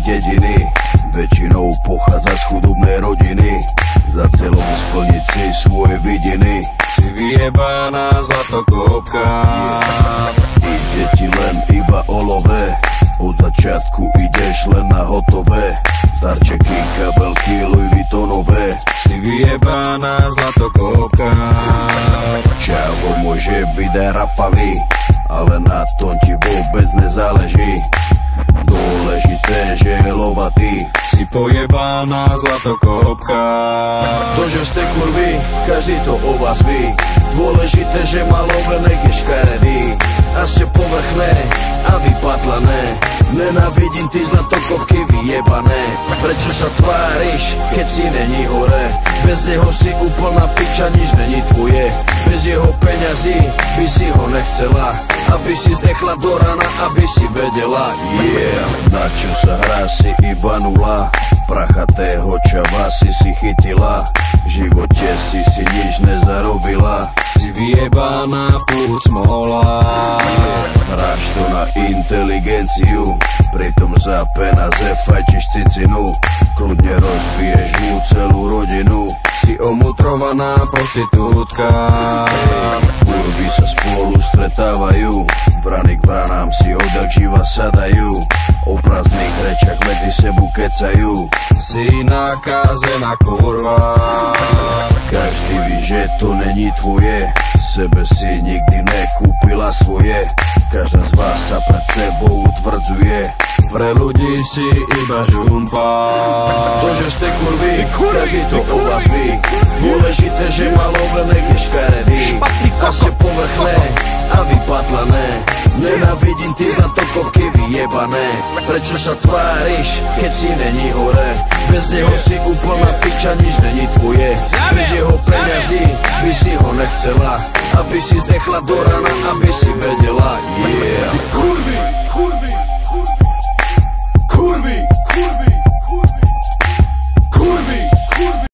dediny, väčšinou pochádza z chudobnej rodiny. Za cieľom splniť si svoje vidiny. Si vyjebaná zlatokopka, ide ti len iba o love. Od začiatku ideš len na hotové. Darčeky, kabelky, Louis Vuittonové. si vyjebaná zlatokopka. Čavo môže byť aj rapavý, ale na tom ti vôbec nezáleží. Dôležité, že je lovatý. Si pojebaná zlatokopka. To, že ste kurvy, každý to o vás ví. Dôležité, že má love, nech je škaredý. A ste povrchné a vypatlané. Nenávidím ty zlatokopky vyjebané. Prečo sa tváriš, keď si není hore? Bez neho si úplná piča, nič není tvoje. Bez jeho peňazí by si ho nechcela, aby si zdechla do rana, aby si vedela. Yeah, na čo sa hrá, si iba nula. Prachatého čava si chytila. V živote si nič nezarobila. Si vyjebaná púd smola. Hráš to na inteligenciu, pritom za peniaze fajčiš cicinu. Kľudne rozbiješ mu celú rodinu. Si omutrovaná prostitútka. Kurvy sa spolu stretávajú, vrany k vranám si odjak živa sadajú. O prázdnych rečach medzi sebu kecajú. Si nakazená kurva. Každý ví, že to není tvoje. Sebe si nikdy nekúpila svoje. Každá z vás sa pred sebou utvrdzuje. Pre ľudí si iba žumpa. To, že ste kurvy, každý to o vás ví. Dôležité, že má love, nech je škaredý. A ste povrchné a vypatlané. Nenávidím ty zlatokopky vyjebané. Prečo sa tváriš, keď si není hore? Bez neho si úplná piča, nič není tvoje. Bez jeho peňazí by si ho nechcela, aby si zdechla do rana, aby si vedela. Yeah. Kurvy, kurvy, kurvy, kurvy, kurvy, kurvy, kurvy.